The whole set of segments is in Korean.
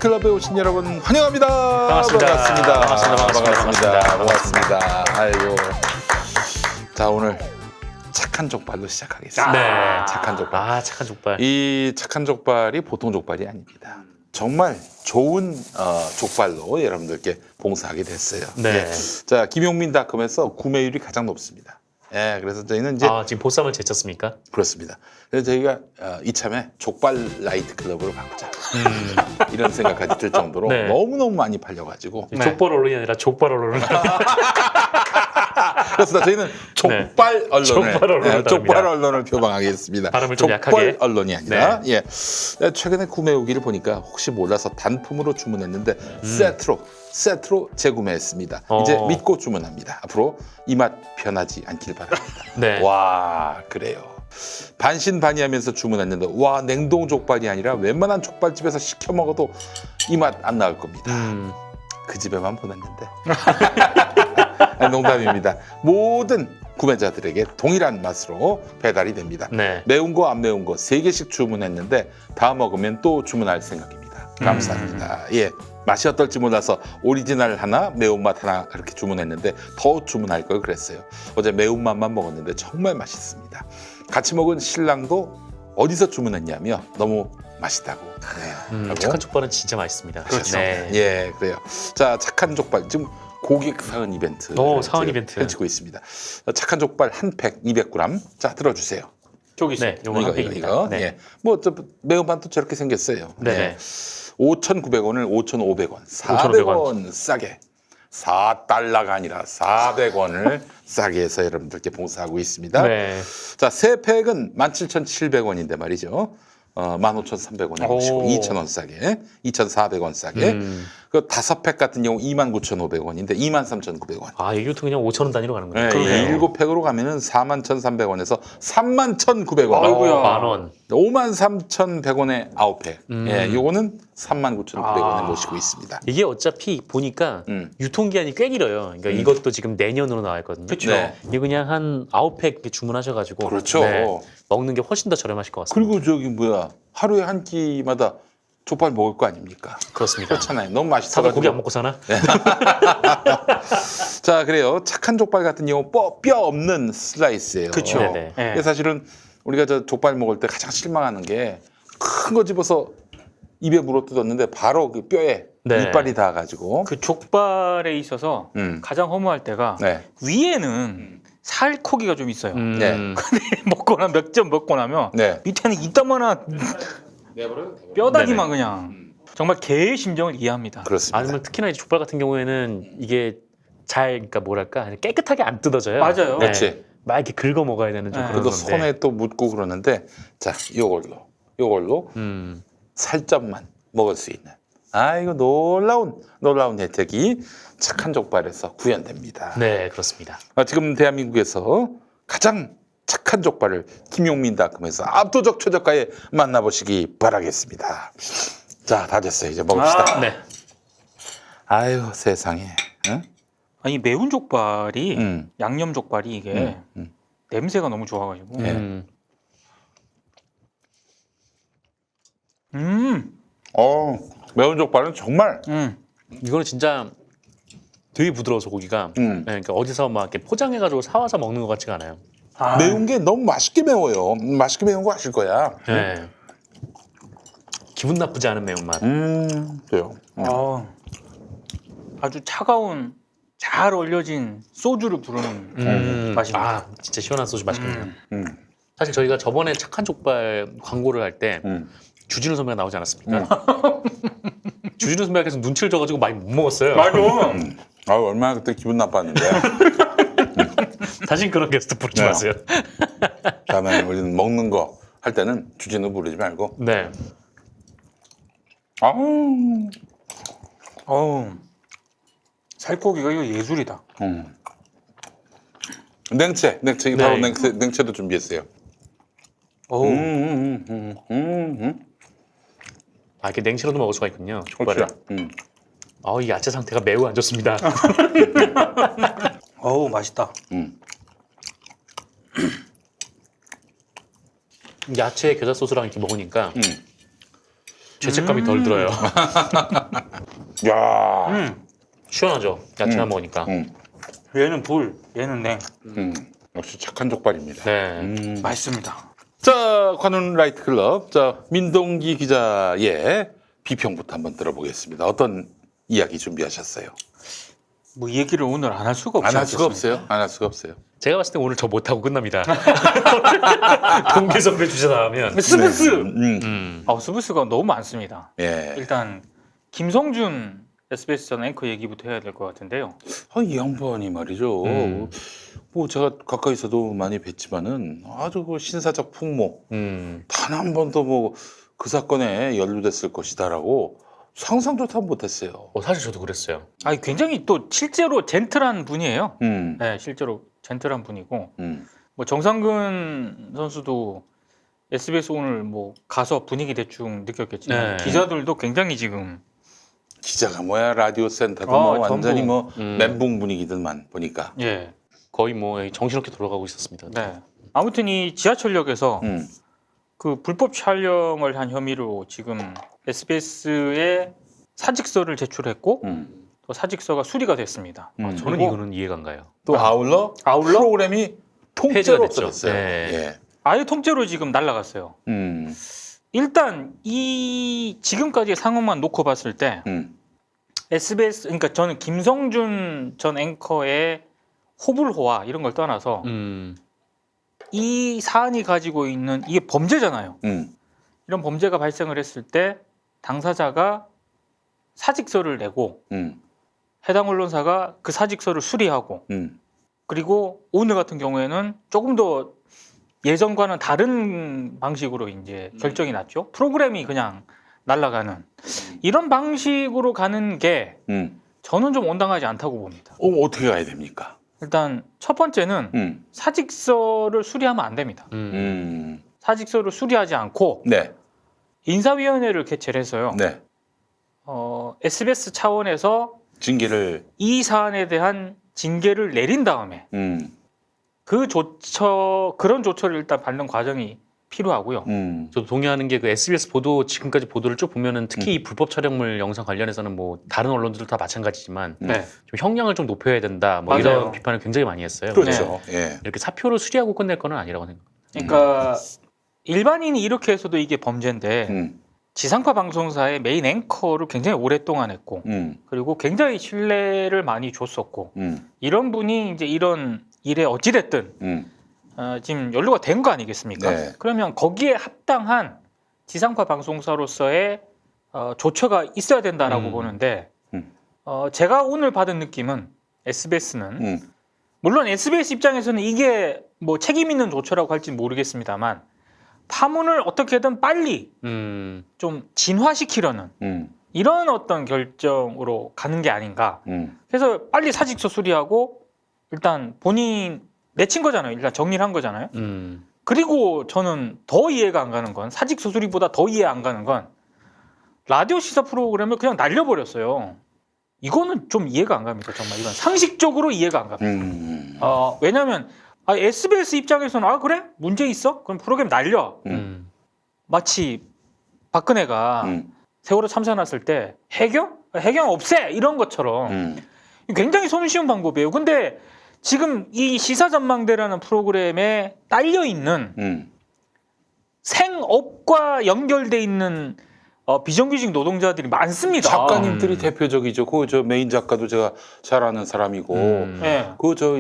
클럽에 오신 여러분 환영합니다. 반갑습니다. 반갑습니다. 고맙습니다. 아이고. 자, 오늘 착한 족발로 시작하겠습니다. 네. 착한 족발. 아, 착한 족발. 이 착한 족발이 보통 족발이 아닙니다. 정말 좋은 족발로 여러분들께 봉사하게 됐어요. 네. 예. 자, 김용민닷컴에서 구매율이 가장 높습니다. 예, 그래서 저희는 이제 아, 지금 보쌈을 제쳤습니까? 그렇습니다. 그래서 저희가 이참에 족발 라이트 클럽으로 바꾸자. 이런 생각까지 들 정도로 네. 너무너무 많이 팔려가지고. 족발 언론이 아니라 족발 언론을. 그렇습니다. 저희는 족발 언론을, 족발 언론을 족발 언론을 표방하겠습니다. 발음을 좀 족발 약하게. 언론이 아니라. 예. 최근에 구매 후기를 보니까 혹시 몰라서 단품으로 주문했는데 세트로 재구매했습니다. 이제 믿고 주문합니다. 앞으로 이 맛 변하지 않길 바랍니다. 네. 와, 그래요. 반신반의하면서 주문했는데 와, 냉동 족발이 아니라 웬만한 족발집에서 시켜 먹어도 이 맛 안 나올 겁니다. 그 집에만 보냈는데. 아니, 농담입니다. 모든 구매자들에게 동일한 맛으로 배달이 됩니다. 네. 매운 거 안 매운 거 3개씩 주문했는데 다 먹으면 또 주문할 생각입니다. 감사합니다. 예. 맛이 어떨지 몰라서 오리지널 하나, 매운맛 하나 그렇게 주문했는데 더 주문할 걸 그랬어요. 어제 매운맛만 먹었는데 정말 맛있습니다. 같이 먹은 신랑도 어디서 주문했냐며 너무 맛있다고. 네. 착한 족발은 진짜 맛있습니다. 그렇죠. 네. 예, 그래요. 자, 착한 족발 지금 고객 사은 이벤트. 사은 이벤트. 펼치고 있습니다. 착한 족발 한 팩 200g. 자, 들어주세요. 저기 있어요. 네, 요거 한 팩입니다. 이거. 네. 예. 뭐 매운맛도 저렇게 생겼어요. 네. 예. 5,900원을 5,500원, 400원 싸게. 4달러가 아니라 400원을 싸게 해서 여러분들께 봉사하고 있습니다. 네. 자, 세 팩은 17,700원인데 말이죠. 15,300원에 모시고 2,000원 싸게, 2,400원 싸게. 그 5팩 같은 경우 29,500원인데 23,900원. 아, 이것도 그냥 5,000원 단위로 가는 거예요. 네, 7팩으로 가면은 41,300원에서 31,900원. 아이고야. 만 원. 53,100원에 9팩. 예, 요거는 39,900원에 모시고 있습니다. 이게 어차피 보니까 유통기한이 꽤 길어요. 그러니까 이것도 지금 내년으로 나와 있거든요. 그쵸. 네. 이거 그냥 한 9팩 이렇게 주문하셔가지고 그렇죠. 먹는 게 훨씬 더 저렴하실 것 같습니다. 그리고 저기 뭐야, 하루에 한 끼마다 족발 먹을 거 아닙니까? 그렇습니다. 그렇잖아요. 너무 사다 맛있어가지고. 고기 안 먹고 사나? 자, 그래요. 착한 족발 같은 경우 뼈 없는 슬라이스예요. 그쵸. 네네. 네. 이게 사실은 우리가 저 족발 먹을 때 가장 실망하는 게 큰 거 집어서 입에 물어 뜯었는데 바로 그 뼈에 네. 이빨이 닿아가지고. 그 족발에 있어서 가장 허무할 때가 네. 위에는 살코기가 좀 있어요. 네. 먹거나 몇 점 먹고 나면 네. 밑에는 이따만한 뼈다귀만 그냥 정말 개의 심정을 이해합니다. 그렇습니다. 아니면 특히나 이제 족발 같은 경우에는 이게 그러니까 뭐랄까 깨끗하게 안 뜯어져요. 맞아요. 그렇지. 막 이렇게 긁어 먹어야 되는 좀 네. 그런 그래도 건데. 손에 또 묻고 그러는데 자, 요걸로 살점만 먹을 수 있는 이거 놀라운 혜택이 착한 족발에서 구현됩니다. 네, 그렇습니다. 지금 대한민국에서 가장 착한 족발을 김용민닷컴에서 압도적 최저가에 만나보시기 바라겠습니다. 자, 다 됐어요. 이제 먹읍시다. 네. 아유, 세상에. 응? 아니 매운 족발이 양념 족발이 이게 음. 냄새가 너무 좋아가지고. 네. 매운 족발은 정말 이거는 진짜 되게 부드러워서 고기가 네, 그러니까 어디서 막 이렇게 포장해가지고 사와서 먹는 것 같지가 않아요. 매운 게 너무 맛있게 매워요. 맛있게 매운 거 아실 거야. 네. 기분 나쁘지 않은 매운맛. 그래요. 아주 차가운 잘 얼려진 소주를 부르는 맛입니다. 아, 진짜 시원한 소주 맛있겠네요. 사실 저희가 저번에 착한 족발 광고를 할 때 주진우 선배가 나오지 않았습니까? 주진우 선배가 계속 눈치를 줘가지고 많이 못 먹었어요. 얼마나 그때 기분 나빴는데. 다신 그런 게스트 부르지 네. 마세요. 다음에 우리는 먹는 거 할 때는 주진우 부르지 말고. 네. 살코기가 이거 예술이다. 냉채 네. 바로 냉채도 준비했어요. 아, 이렇게 냉채로도 먹을 수가 있군요. 족발을. 그렇죠. 이 야채 상태가 매우 안 좋습니다. 맛있다. 야채 겨자 소스랑 이렇게 먹으니까 죄책감이 덜 들어요. 야, 시원하죠. 야채만 먹으니까. 얘는 불, 얘는 냉. 역시 착한 족발입니다. 네. 맛있습니다. 자, 관훈 라이트 클럽, 자 민동기 기자의 비평부터 한번 들어보겠습니다. 어떤 이야기 준비하셨어요? 뭐 이 얘기를 오늘 안 할 수가 없지 안 할 수가 않겠습니까? 없어요. 안 할 수가 없어요. 제가 봤을 때 오늘 저 못하고 끝납니다. 동기 선배 주제 나오면. 스브스. 네. 스브스가 너무 많습니다. 예. 일단 김성준 SBS 전 앵커 얘기부터 해야 될 것 같은데요. 이 양반이 말이죠. 뭐 제가 가까이서도 많이 뵀지만은 아주 그 신사적 풍모, 단 한 번도 뭐 그 사건에 연루됐을 것이다라고 상상조차 못했어요. 사실 저도 그랬어요. 아니 굉장히 또 실제로 젠틀한 분이에요. 음, 네, 실제로 젠틀한 분이고 음, 뭐 정상근 선수도 SBS 오늘 뭐 가서 분위기 대충 느꼈겠지만 네. 기자들도 굉장히 지금 기자가 뭐야 라디오 센터도 뭐 완전히 전부. 뭐 멘붕 분위기들만 보니까. 예, 거의 뭐 정신없게 돌아가고 있었습니다. 네. 아무튼 이 지하철역에서 그 불법 촬영을 한 혐의로 지금 SBS에 사직서를 제출했고 또 사직서가 수리가 됐습니다. 저는 그리고 이거는 이해가 안 가요. 또 아울러 프로그램이 폐지가 통째로 됐죠. 없어졌어요. 네. 예. 아예 통째로 지금 날라갔어요. 일단 이 지금까지의 상황만 놓고 봤을 때 SBS 그러니까 저는 김성준 전 앵커의 호불호와 이런 걸 떠나서 이 사안이 가지고 있는 이게 범죄잖아요. 이런 범죄가 발생을 했을 때 당사자가 사직서를 내고 해당 언론사가 그 사직서를 수리하고 그리고 오늘 같은 경우에는 조금 더 예전과는 다른 방식으로 이제 결정이 났죠. 프로그램이 그냥 날아가는 이런 방식으로 가는 게 저는 좀 온당하지 않다고 봅니다. 어떻게 가야 됩니까? 일단 첫 번째는 사직서를 수리하면 안 됩니다. 사직서를 수리하지 않고 네, 인사위원회를 개최를 해서요. 네. SBS 차원에서 징계를 이 사안에 대한 징계를 내린 다음에 그런 조처를 일단 받는 과정이 필요하고요. 저도 동의하는 게 그 SBS 보도 지금까지 보도를 쭉 보면은 특히 이 불법 촬영물 영상 관련해서는 뭐 다른 언론들도 다 마찬가지지만 네. 좀 형량을 좀 높여야 된다 뭐 맞아요. 이런 비판을 굉장히 많이 했어요. 그렇죠. 근데 예. 이렇게 사표로 수리하고 끝낼 거는 아니라고 생각합니다. 그러니까 일반인이 이렇게 해서도 이게 범죄인데 음, 지상파 방송사의 메인 앵커를 굉장히 오랫동안 했고 그리고 굉장히 신뢰를 많이 줬었고 이런 분이 이제 이런 일에 어찌됐든 지금 연루가 된 거 아니겠습니까? 네. 그러면 거기에 합당한 지상파 방송사로서의 조처가 있어야 된다라고 보는데 제가 오늘 받은 느낌은 SBS는 물론 SBS 입장에서는 이게 뭐 책임 있는 조처라고 할지 모르겠습니다만 파문을 어떻게든 빨리 좀 진화시키려는 이런 어떤 결정으로 가는 게 아닌가. 그래서 빨리 사직서 수리하고 일단 본인 내친 거잖아요. 일단 정리를 한 거잖아요. 그리고 저는 더 이해가 안 가는 건 사직서 수리보다 더 이해 안 가는 건 라디오 시사 프로그램을 그냥 날려버렸어요. 이거는 좀 이해가 안 갑니다. 정말 이건 상식적으로 이해가 안 갑니다. 왜냐하면 SBS 입장에서는 그래? 문제 있어? 그럼 프로그램 날려. 마치 박근혜가 세월호 참사 났을 때 해경 없애 이런 것처럼 굉장히 손쉬운 방법이에요. 근데 지금 이 시사전망대라는 프로그램에 딸려 있는 생업과 연결돼 있는 비정규직 노동자들이 많습니다. 작가님들이 대표적이죠. 저 메인 작가도 제가 잘 아는 사람이고, 네. 저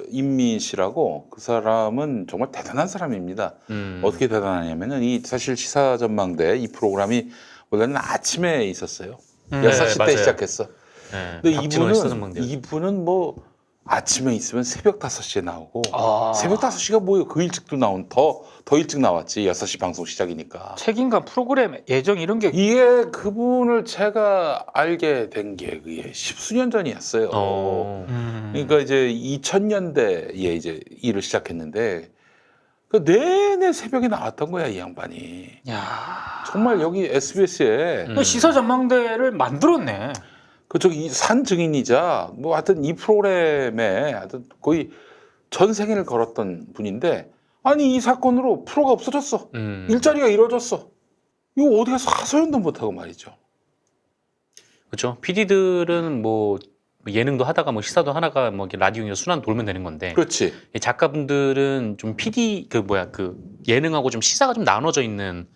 임민 씨라고 그 사람은 정말 대단한 사람입니다. 어떻게 대단하냐면은 사실 시사전망대 이 프로그램이 원래는 아침에 있었어요. 6시 때 맞아요. 시작했어. 네, 근데 박진원 시사전망대. 이분은 뭐 아침에 있으면 새벽 5시에 나오고 새벽 5시가 뭐예요? 그 일찍도 더 일찍 나왔지. 6시 방송 시작이니까. 책임감 프로그램 예정 이런 게 이게 그분을 제가 알게 된 게 그게 십수년 전이었어요. 그러니까 이제 2000년대에 이제 일을 시작했는데 그 내내 새벽에 나왔던 거야, 이 양반이. 야. 정말 여기 SBS에 시사전망대를 만들었네. 저기 산 증인이자 뭐 하여튼 이 프로그램에 하여튼 거의 전생애를 걸었던 분인데 아니 이 사건으로 프로가 없어졌어. 일자리가 이루어졌어. 이거 어디 가서 하소연도 못하고 말이죠. 그렇죠. PD들은 뭐 예능도 하다가 뭐 시사도 하다가 뭐 이렇게 라디오에서 순환 돌면 되는 건데 그렇지. 이 작가분들은 좀 PD 그 예능하고 좀 시사가 좀 나눠져 있는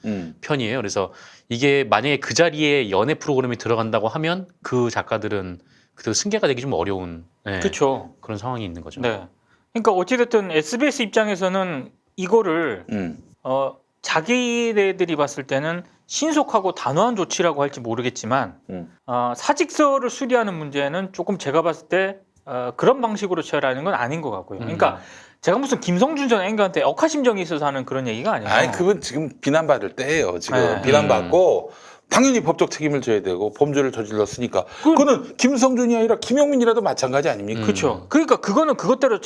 편이에요. 그래서 이게 만약에 그 자리에 연애 프로그램이 들어간다고 하면 그 작가들은 그대로 승계가 되기 좀 어려운 예, 그렇죠. 그런 상황이 있는 거죠. 네. 그러니까 어찌됐든 SBS 입장에서는 이거를 자기네들이 봤을 때는 신속하고 단호한 조치라고 할지 모르겠지만 사직서를 수리하는 문제는 조금 제가 봤을 때 그런 방식으로 처리하는 건 아닌 것 같고요. 그러니까 제가 무슨 김성준 전 앵커한테 억하심정이 있어서 하는 그런 얘기가 아니에요. 아니 그분 지금 비난받을 때예요. 지금 네. 비난받고 당연히 법적 책임을 져야 되고 범죄를 저질렀으니까 그거는 김성준이 아니라 김용민이라도 마찬가지 아닙니까? 그렇죠. 그러니까 그거는 그것대로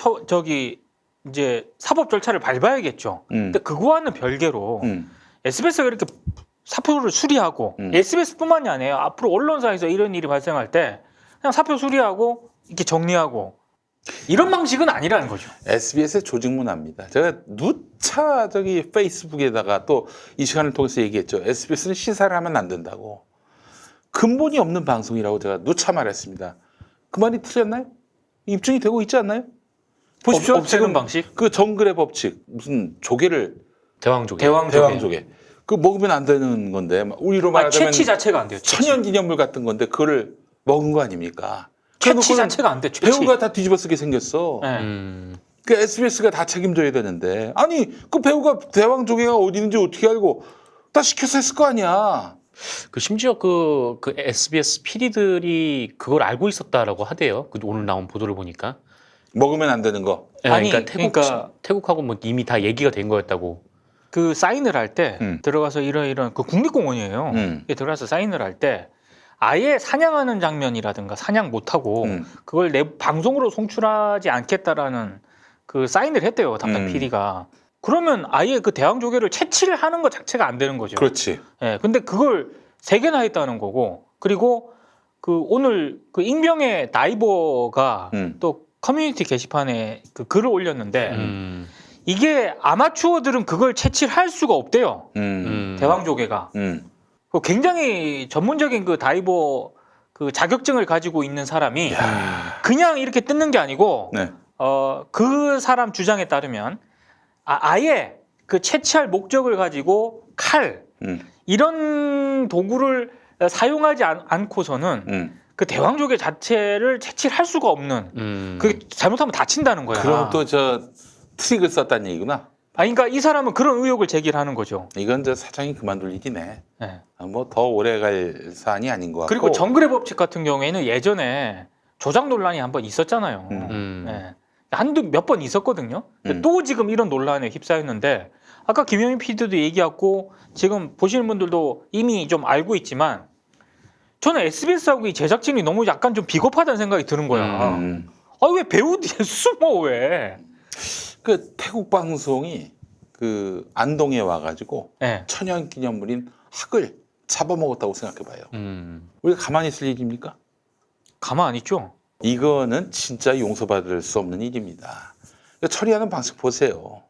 이제 사법 절차를 밟아야겠죠. 근데 그거와는 별개로 SBS가 이렇게 사표를 수리하고 SBS뿐만이 아니에요. 앞으로 언론사에서 이런 일이 발생할 때 그냥 사표 수리하고 이렇게 정리하고 이런 방식은 아니라는 거죠. SBS의 조직 문화입니다. 제가 누차 페이스북에다가 또 이 시간을 통해서 얘기했죠. SBS는 시사를 하면 안 된다고. 근본이 없는 방송이라고 제가 누차 말했습니다. 그 말이 틀렸나요? 입증이 되고 있지 않나요? 보십시오. 없애는 방식? 그 정글의 법칙 무슨 조개를 대왕조개. 대왕조개. 그 먹으면 안 되는 건데 우리로 말하자면 채취 자체가 안 돼요. 천연기념물 같은 건데 그거를 먹은 거 아닙니까? 채취 자체가 안 돼. 채취. 배우가 다 뒤집어쓰게 생겼어. 네. 그 SBS가 다 책임져야 되는데 아니 그 배우가 대왕조개가 어디 있는지 어떻게 알고 다 시켜서 했을 거 아니야. 그 심지어 그 SBS PD들이 그걸 알고 있었다라고 하대요. 그 오늘 나온 보도를 보니까. 먹으면 안 되는 거. 네, 아니, 그러니까 태국하고 뭐 이미 다 얘기가 된 거였다고. 그 사인을 할 때 들어가서 이런 그 국립공원이에요. 이게 들어가서 사인을 할 때 아예 사냥하는 장면이라든가 사냥 못하고 그걸 내 방송으로 송출하지 않겠다라는 그 사인을 했대요. 담당 PD가. 그러면 아예 그 대왕조개를 채취를 하는 것 자체가 안 되는 거죠. 그렇지. 예, 근데 그걸 3개나 했다는 거고 그리고 그 오늘 그 익명의 다이버가 또 커뮤니티 게시판에 그 글을 올렸는데 이게 아마추어들은 그걸 채취를 할 수가 없대요. 대왕조개가. 굉장히 전문적인 그 다이버 그 자격증을 가지고 있는 사람이 그냥 이렇게 뜯는 게 아니고 네. 그 사람 주장에 따르면 아예 그 채취할 목적을 가지고 칼 이런 도구를 사용하지 않고서는 그 대왕조개 자체를 채취를 할 수가 없는 그게 잘못하면 다친다는 거야. 그럼 또 저 트릭을 썼다는 얘기구나. 그러니까 이 사람은 그런 의혹을 제기를 하는 거죠. 이건 저 사장이 그만둘 일이네. 네. 뭐 더 오래 갈 사안이 아닌 것 같고. 그리고 정글의 법칙 같은 경우에는 예전에 조작 논란이 한번 있었잖아요. 네. 몇 번 있었거든요. 근데 또 지금 이런 논란에 휩싸였는데 아까 김용민 PD도 얘기했고 지금 보시는 분들도 이미 좀 알고 있지만 저는 SBS하고 이 제작진이 너무 약간 좀 비겁하다는 생각이 드는 거야. 왜 배우 뒤에 숨어 왜? 그 태국 방송이 그 안동에 와가지고 네. 천연기념물인 학을 잡아먹었다고 생각해봐요. 우리가 가만히 있을 일입니까? 가만 안 있죠. 이거는 진짜 용서받을 수 없는 일입니다. 그러니까 처리하는 방식 보세요.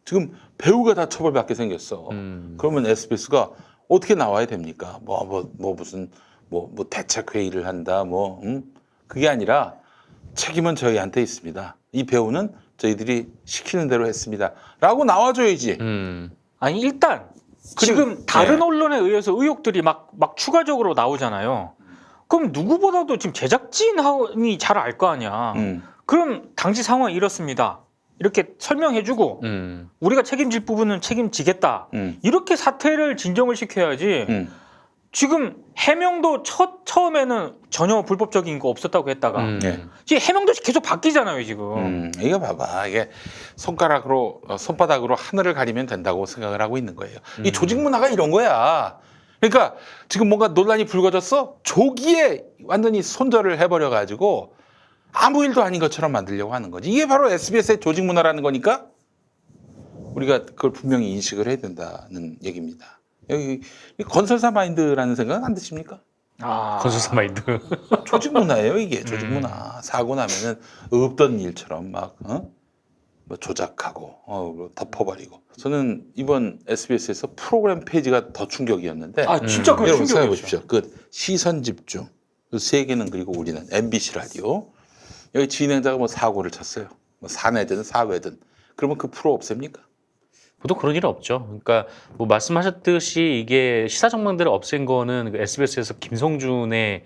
지금 배우가 다 처벌받게 생겼어. 그러면 SBS가 어떻게 나와야 됩니까? 무슨 대책 회의를 한다. 그게 아니라 책임은 저희한테 있습니다. 이 배우는 저희들이 시키는 대로 했습니다. 라고 나와줘야지. 아니 일단 지금 다른 언론에 의해서 의혹들이 막 추가적으로 나오잖아요. 그럼 누구보다도 지금 제작진이 잘 알 거 아니야. 그럼 당시 상황이 이렇습니다. 이렇게 설명해주고 우리가 책임질 부분은 책임지겠다. 이렇게 사태를 진정을 시켜야지. 지금 해명도 처음에는 전혀 불법적인 거 없었다고 했다가 지금 해명도 계속 바뀌잖아요 지금. 이거 봐봐. 이게 손바닥으로 하늘을 가리면 된다고 생각을 하고 있는 거예요. 이 조직 문화가 이런 거야. 그러니까 지금 뭔가 논란이 불거졌어? 조기에 완전히 손절을 해버려가지고 아무 일도 아닌 것처럼 만들려고 하는 거지. 이게 바로 SBS의 조직 문화라는 거니까 우리가 그걸 분명히 인식을 해야 된다는 얘기입니다. 여기 건설사 마인드라는 생각은 안 드십니까? 건설사 마인드. 조직 문화예요, 이게. 조직 문화. 사고 나면은 없던 일처럼 막 뭐 조작하고 덮어버리고. 저는 이번 SBS에서 프로그램 페이지가 더 충격이었는데 아 진짜 그 여러분 생각해 충격이었죠. 보십시오. 그 시선 집중, 그 세계는 그리고 우리는 MBC 라디오 여기 진행자가 뭐 사고를 쳤어요. 뭐 사내든 사회든 그러면 그 프로 없앱니까? 보통 그런 일은 없죠. 그러니까 뭐 말씀하셨듯이 이게 시사전망대를 없앤 거는 그 SBS에서 김성준의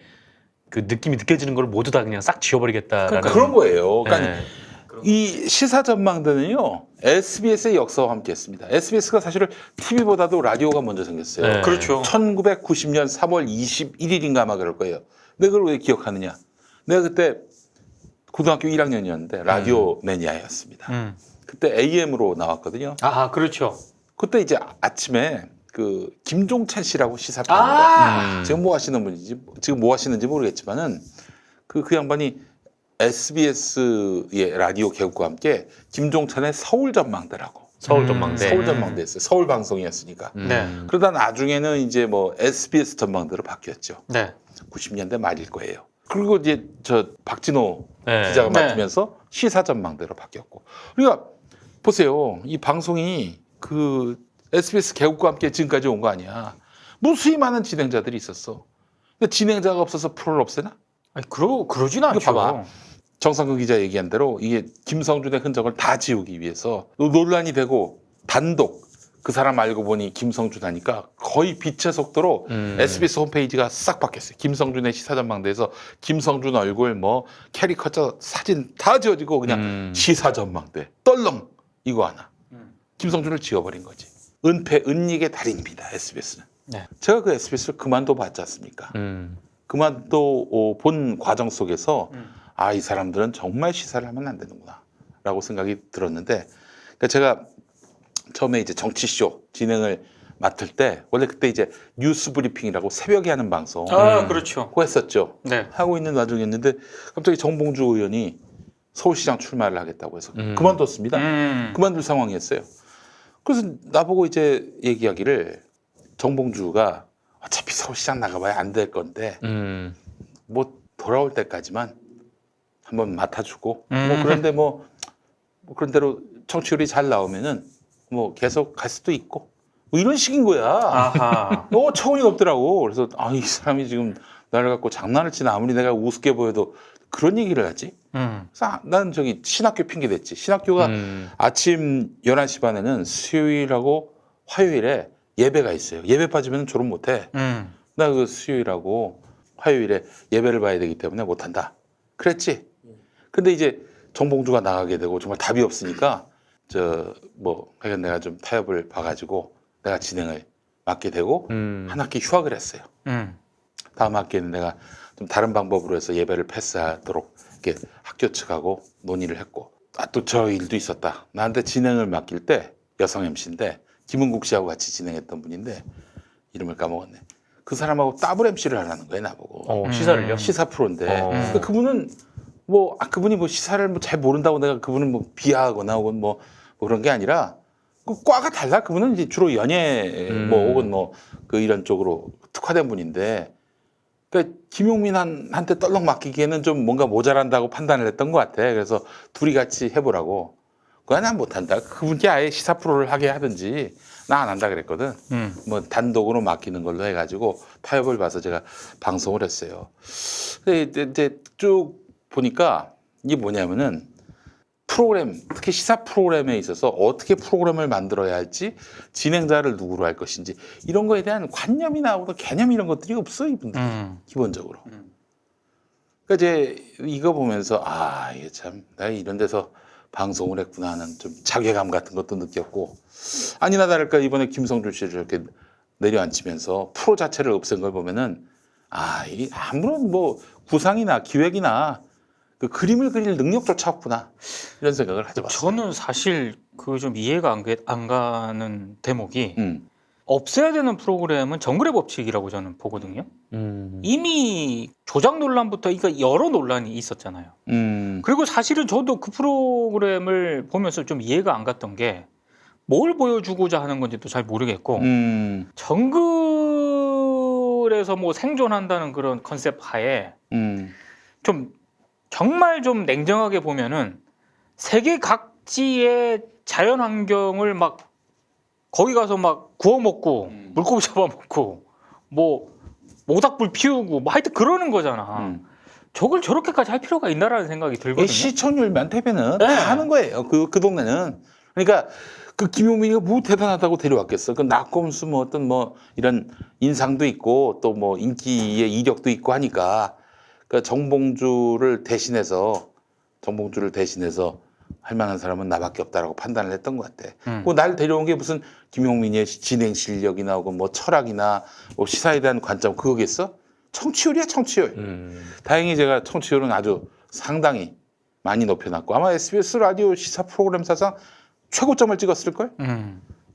그 느낌이 느껴지는 걸 모두 다 그냥 싹 지워버리겠다라는 그런 거예요. 그러니까 네. 이 시사 전망대는요 SBS의 역사와 함께했습니다. SBS가 사실은 TV보다도 라디오가 먼저 생겼어요. 네. 그렇죠. 1990년 3월 21일인가 아마 그럴 거예요. 내가 그걸 왜 기억하느냐? 내가 그때 고등학교 1학년이었는데 라디오 매니아였습니다. 그때 AM으로 나왔거든요. 아 그렇죠. 그때 이제 아침에 그 김종찬 씨라고 시사평론가 아 지금 뭐 하시는 분인지 지금 뭐 하시는지 모르겠지만은 그 양반이 SBS의 라디오 개국과 함께 김종찬의 서울 전망대라고 서울 전망대. 서울 전망대였어요. 서울 방송이었으니까. 네. 그러다 나중에는 이제 뭐 SBS 전망대로 바뀌었죠. 네. 90년대 말일 거예요. 그리고 이제 저 박진호 네. 기자가 네. 맡으면서 시사 전망대로 바뀌었고. 그러니까 보세요. 이 방송이 그 SBS 개국과 함께 지금까지 온 거 아니야. 무수히 많은 진행자들이 있었어. 근데 진행자가 없어서 프로를 없애나? 아니 그러진 않죠. 봐봐. 정상근 기자 얘기한 대로 이게 김성준의 흔적을 다 지우기 위해서 논란이 되고 단독 그 사람 알고 보니 김성준 하니까 거의 빛의 속도로 SBS 홈페이지가 싹 바뀌었어요. 김성준의 시사전망대에서 김성준 얼굴 뭐 캐리커처 사진 다 지워지고 그냥 시사전망대 떨렁 이거 하나. 김성준을 지워버린 거지. 은폐 은닉의 달인입니다. SBS는. 네. 제가 그 SBS를 그만둬 봤지 않습니까? 그만둬 본 과정 속에서 아, 이 사람들은 정말 시사를 하면 안 되는구나 라고 생각이 들었는데 그러니까 제가 처음에 이제 정치쇼 진행을 맡을 때 원래 그때 이제 뉴스 브리핑이라고 새벽에 하는 방송 아 그렇죠. 그거 했었죠. 네. 하고 있는 와중이었는데 갑자기 정봉주 의원이 서울시장 출마를 하겠다고 해서 그만뒀습니다. 그만둘 상황이었어요. 그래서 나보고 이제 얘기하기를 정봉주가 어차피 서울시장 나가봐야 안 될 건데 뭐 돌아올 때까지만 한번 맡아주고 뭐 그런데 뭐 그런 대로 청취율이 잘 나오면은 뭐 계속 갈 수도 있고 뭐 이런 식인 거야. 아하. 뭐 처운이 없더라고. 그래서 아, 이 사람이 지금 나를 갖고 장난을 치나 아무리 내가 우습게 보여도 그런 얘기를 하지. 그래서 나는 저기 신학교 핑계 댔지. 신학교가 아침 11시 반에는 수요일하고 화요일에 예배가 있어요. 예배 빠지면 졸업 못 해. 나 그 수요일하고 화요일에 예배를 봐야 되기 때문에 못 한다. 그랬지. 근데 이제 정봉주가 나가게 되고 정말 답이 없으니까 하여간 내가 좀 타협을 봐가지고 내가 진행을 맡게 되고 한 학기 휴학을 했어요. 다음 학기에는 내가 좀 다른 방법으로 해서 예배를 패스하도록 이렇게 학교 측하고 논의를 했고 또 저 일도 있었다. 나한테 진행을 맡길 때 여성 MC인데 김은국 씨하고 같이 진행했던 분인데 이름을 까먹었네. 그 사람하고 더블 MC를 하라는 거예요, 나보고. 시사를요? 시사 프로인데 그러니까 그분은 그분이 뭐 시사를 뭐 잘 모른다고 내가 그분은 뭐 비하하거나 혹은 뭐 그런 게 아니라 그 과가 달라. 그분은 이제 주로 연예 뭐 혹은 뭐 그 이런 쪽으로 특화된 분인데 그러니까 김용민한테 떨렁 맡기기에는 좀 뭔가 모자란다고 판단을 했던 것 같아. 그래서 둘이 같이 해보라고. 그거 난 못한다. 그분께 아예 시사 프로를 하게 하든지 나 안 한다 그랬거든. 뭐 단독으로 맡기는 걸로 해가지고 타협을 봐서 제가 방송을 했어요. 근데 이제 쭉 보니까 이게 뭐냐면은 프로그램, 특히 시사 프로그램에 있어서 어떻게 프로그램을 만들어야 할지, 진행자를 누구로 할 것인지 이런 거에 대한 관념이나 개념 이런 것들이 없어 이분들 기본적으로. 그러니까 이제 이거 보면서 아 이게 참 내가 이런 데서 방송을 했구나 하는 좀 자괴감 같은 것도 느꼈고 아니나 다를까 이번에 김성준 씨를 이렇게 내려앉히면서 프로 자체를 없앤 걸 보면은 아 이 아무런 뭐 구상이나 기획이나 그 그림을 그릴 능력조차 없구나 이런 생각을 하죠. 저는 사실 그 좀 이해가 안 가는 대목이 음. 없애야 되는 프로그램은 정글의 법칙이라고 저는 보거든요. 이미 조작 논란부터 그러니까 여러 논란이 있었잖아요. 그리고 사실은 저도 그 프로그램을 보면서 좀 이해가 안 갔던 게 뭘 보여주고자 하는 건지도 잘 모르겠고 정글에서 뭐 생존한다는 그런 컨셉 하에 좀 정말 좀 냉정하게 보면은 세계 각 각지의 자연 환경을 막 거기 가서 막 구워 먹고 물고기 잡아 먹고 뭐 모닥불 피우고 뭐 하여튼 그러는 거잖아. 저걸 저렇게까지 할 필요가 있나라는 생각이 들거든요. 시청률만 되면은 네. 다 하는 거예요. 그 동네는. 그러니까 그 김용민이가 뭐 대단하다고 데려왔겠어. 그 낙검수 뭐 어떤 뭐 이런 인상도 있고 또 뭐 인기의 이력도 있고 하니까 그 정봉주를 대신해서 할 만한 사람은 나밖에 없다라고 판단을 했던 것 같아. 날 데려온 게 무슨 김용민의 진행 실력이나 혹은 뭐 철학이나 뭐 시사에 대한 관점 그거겠어? 청취율이야 청취율. 다행히 제가 청취율은 아주 상당히 많이 높여놨고 아마 SBS 라디오 시사 프로그램 사상 최고점을 찍었을걸?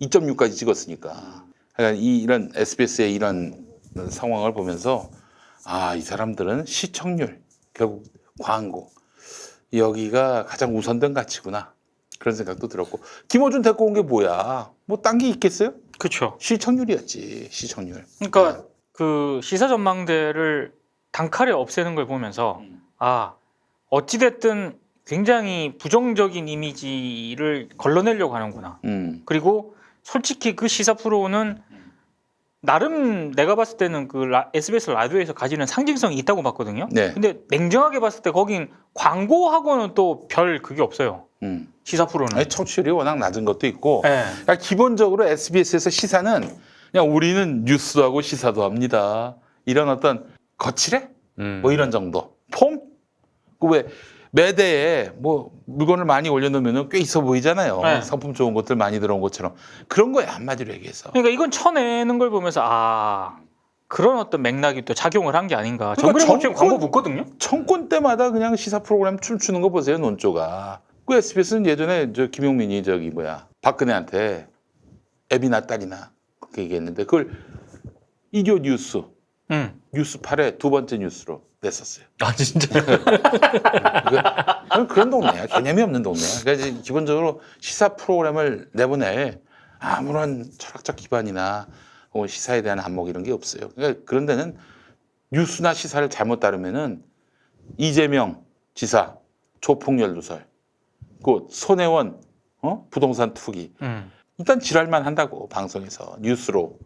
2.6까지 찍었으니까. 그러니까 이런 SBS의 이런 상황을 보면서 이 사람들은 시청률, 결국 광고 여기가 가장 우선된 가치구나. 그런 생각도 들었고 김어준 데리고 온 게 뭐야? 뭐 딴 게 있겠어요? 그렇죠. 시청률이었지. 시청률. 그러니까 그 시사 전망대를 단칼에 없애는 걸 보면서 어찌됐든 굉장히 부정적인 이미지를 걸러내려고 하는구나. 그리고 솔직히 그 시사 프로는 나름 내가 봤을 때는 그 SBS 라디오에서 가지는 상징성이 있다고 봤거든요. 네. 근데 냉정하게 봤을 때 거긴 광고하고는 또 별 그게 없어요. 시사 프로는. 아니, 청취율이 워낙 낮은 것도 있고 네. 그러니까 기본적으로 SBS에서 시사는 그냥 우리는 뉴스도 하고 시사도 합니다. 이런 어떤 거칠해? 뭐 이런 정도. 폼? 그 왜 매대에 뭐 물건을 많이 올려놓으면 꽤 있어 보이잖아요. 네. 상품 좋은 것들 많이 들어온 것처럼. 그런 거야 한마디로 얘기해서. 그러니까 이건 쳐내는 걸 보면서 그런 어떤 맥락이 또 작용을 한 게 아닌가. 그러니까 정글의 법칙 광고 붙거든요. 청권 때마다 그냥 시사 프로그램 춤추는 거 보세요. 논조가. 그 SBS는 예전에 김용민이 박근혜한테 애비나 딸이나 그렇게 얘기했는데 그걸 일요 뉴스 뉴스 8의 두 번째 뉴스로 냈었어요. 진짜. 그런 동네야. 개념이 없는 동네야. 그러니까 이제 기본적으로 시사 프로그램을 내보낼 아무런 철학적 기반이나 혹은 시사에 대한 안목 이런 게 없어요. 그러니까 그런 데는 뉴스나 시사를 잘못 따르면은 이재명 지사 조폭열 누설, 그 손혜원 부동산 투기 일단 지랄만 한다고 방송에서 뉴스로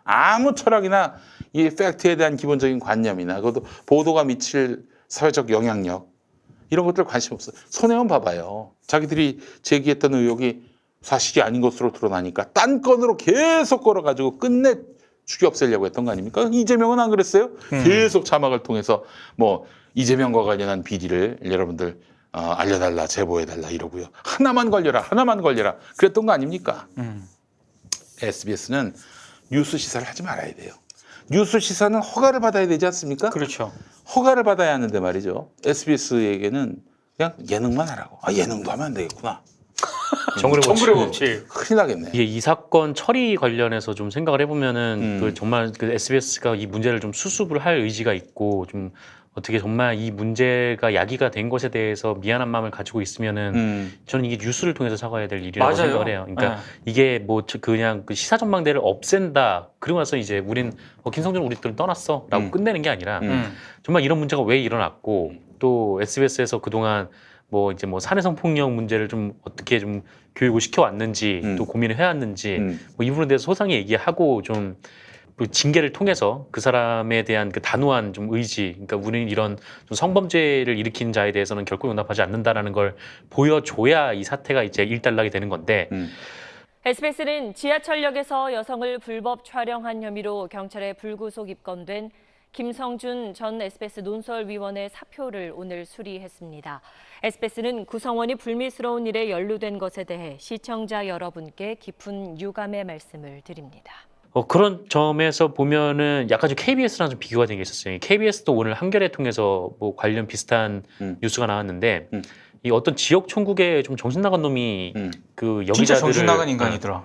아무 철학이나 이 팩트에 대한 기본적인 관념이나 그것도 보도가 미칠 사회적 영향력 이런 것들 관심 없어. 손혜원 봐봐요. 자기들이 제기했던 의혹이 사실이 아닌 것으로 드러나니까 딴 건으로 계속 걸어가지고 끝내 죽여 없애려고 했던 거 아닙니까? 이재명은 안 그랬어요? 계속 자막을 통해서 뭐 이재명과 관련한 비리를 여러분들 알려달라, 제보해달라 이러고요. 하나만 걸려라 그랬던 거 아닙니까? SBS는 뉴스 시사를 하지 말아야 돼요. 뉴스 시사는 허가를 받아야 되지 않습니까? 그렇죠. 허가를 받아야 하는데 말이죠. SBS에게는 그냥 예능만 하라고. 예능도 하면 안 되겠구나. 정글의 법칙. 큰일 나겠네. 이게 이 사건 처리 관련해서 좀 생각을 해보면은 그 정말 그 SBS가 이 문제를 좀 수습을 할 의지가 있고 좀 어떻게 정말 이 문제가 야기가 된 것에 대해서 미안한 마음을 가지고 있으면은 저는 이게 뉴스를 통해서 사과해야 될 일이라고 맞아요. 생각을 해요. 그러니까 이게 뭐 그냥 그 시사 전망대를 없앤다. 그러고 나서 이제 우린 김성준 우리들 떠났어라고 끝내는 게 아니라 정말 이런 문제가 왜 일어났고 또 SBS에서 그동안 뭐 이제 뭐 사내성 폭력 문제를 좀 어떻게 좀 교육을 시켜왔는지 또 고민을 해왔는지 뭐 이 부분에 대해서 소상히 얘기하고 좀 그 징계를 통해서 그 사람에 대한 그 단호한 좀 의지, 그러니까 우리는 이런 좀 성범죄를 일으킨 자에 대해서는 결코 용납하지 않는다라는 걸 보여줘야 이 사태가 이제 일단락이 되는 건데. SBS는 지하철역에서 여성을 불법 촬영한 혐의로 경찰에 불구속 입건된 김성준 전 SBS 논설위원의 사표를 오늘 수리했습니다. SBS는 구성원이 불미스러운 일에 연루된 것에 대해 시청자 여러분께 깊은 유감의 말씀을 드립니다. 그런 점에서 보면은 약간 좀 KBS랑 좀 비교가 된 게 있었어요. KBS도 오늘 한겨레 통해서 뭐 관련 비슷한 뉴스가 나왔는데 이 어떤 지역 총국에 좀 정신 나간 놈이 그 진짜 여기자들을 정신 나간 인간이더라.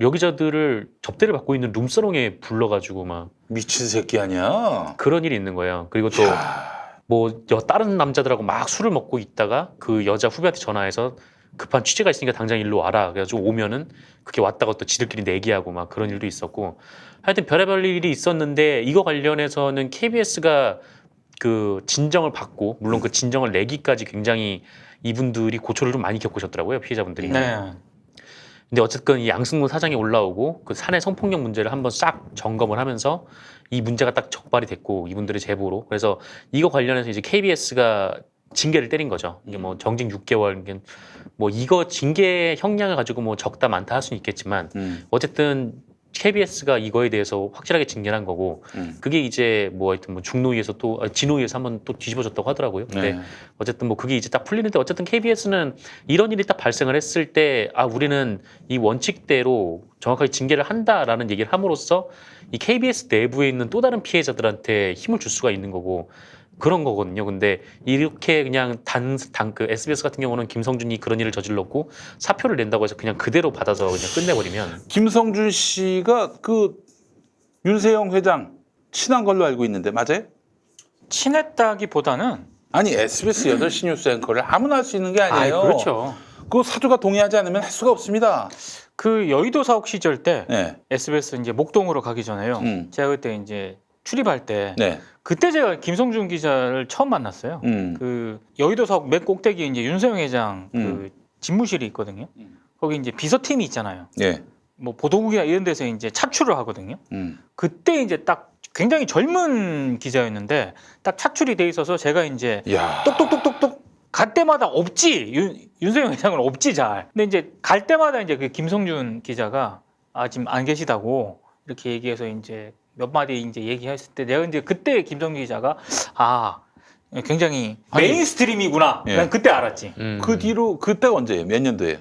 여기자들을 접대를 받고 있는 룸사롱에 불러가지고 막 미친 새끼 아니야? 그런 일이 있는 거예요. 그리고 또 뭐 다른 남자들하고 막 술을 먹고 있다가 그 여자 후배한테 전화해서 급한 취재가 있으니까 당장 일로 와라. 그래가지고 오면은 그게 왔다가 또 지들끼리 내기하고 막 그런 일도 있었고 하여튼 별의별 일이 있었는데 이거 관련해서는 KBS가 그 진정을 받고 물론 그 진정을 내기까지 굉장히 이분들이 고초를 좀 많이 겪으셨더라고요, 피해자분들이. 네. 근데 어쨌든 이 양승문 사장이 올라오고 그 사내 성폭력 문제를 한번 싹 점검을 하면서 이 문제가 딱 적발이 됐고 이분들의 제보로 그래서 이거 관련해서 이제 KBS가 징계를 때린 거죠. 이게 뭐 정직 6개월 이게 뭐 이거 징계 형량을 가지고 뭐 적다 많다 할 수는 있겠지만 어쨌든 KBS가 이거에 대해서 확실하게 징계한 거고 그게 이제 뭐 하여튼 뭐 중노위에서 또 진노위에서 한번 또 뒤집어졌다고 하더라고요. 근데 네. 어쨌든 뭐 그게 이제 딱 풀리는데 어쨌든 KBS는 이런 일이 딱 발생을 했을 때 아 우리는 이 원칙대로 정확하게 징계를 한다라는 얘기를 함으로써 이 KBS 내부에 있는 또 다른 피해자들한테 힘을 줄 수가 있는 거고 그런 거거든요. 근데 이렇게 그냥 그 SBS 같은 경우는 김성준이 그런 일을 저질렀고 사표를 낸다고 해서 그냥 그대로 받아서 그냥 끝내버리면 김성준 씨가 그 윤세영 회장 친한 걸로 알고 있는데 맞아요? 친했다기보다는 아니 SBS 8시 뉴스 앵커를 아무나 할 수 있는 게 아니에요. 그렇죠. 그 사주가 동의하지 않으면 할 수가 없습니다. 그 여의도 사옥 시절 때 네. SBS 이제 목동으로 가기 전에요. 제가 그때 이제 출입할 때 네. 그때 제가 김성준 기자를 처음 만났어요. 그 여의도 사옥 맨 꼭대기에 이제 윤세영 회장 그 집무실이 있거든요. 거기 이제 비서팀이 있잖아요. 예. 뭐 보도국이나 이런 데서 이제 차출을 하거든요. 그때 이제 딱 굉장히 젊은 기자였는데 딱 차출이 돼 있어서 제가 이제 야. 똑똑똑똑똑 갈 때마다 없지 윤세영 회장은 없지 잘. 근데 이제 갈 때마다 이제 그 김성준 기자가 아 지금 안 계시다고 이렇게 얘기해서 이제 몇 마디 이제 얘기했을 때 내가 이제 그때 김성준 기자가 아 굉장히 아니, 메인스트림이구나. 예. 난 그때 알았지. 그 뒤로 그때가 언제예요? 몇 년도예요?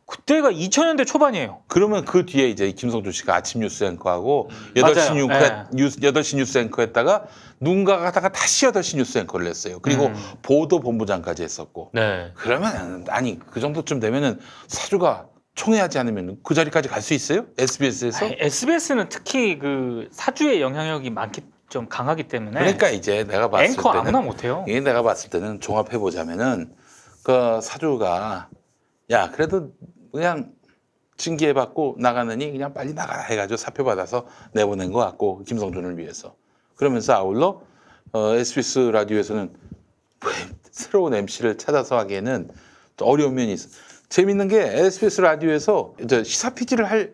그때가 2000년대 초반이에요. 그러면 그 뒤에 이제 김성준 씨가 아침 뉴스 앵커하고 맞아요. 8시 뉴스 앵커 했다가 누군가가 하다가 다시 8시 뉴스 앵커를 했어요. 그리고 보도본부장까지 했었고. 네. 그러면 아니 그 정도쯤 되면은 사주가 총회하지 않으면 그 자리까지 갈 수 있어요? SBS에서? SBS는 특히 그 사주의 영향력이 좀 강하기 때문에 그러니까 이제 내가 봤을 앵커 때는 아무나 못해요. 이게 내가 봤을 때는 종합해 보자면은 그 사주가 야 그래도 그냥 징계 받고 나가느니 그냥 빨리 나가라 해가지고 사표 받아서 내보낸 것 같고 김성준을 위해서 그러면서 아울러 SBS 라디오에서는 새로운 MC를 찾아서 하기에는 좀 어려운 면이 있어. 재밌는 게 SBS 라디오에서 이제 시사 PD를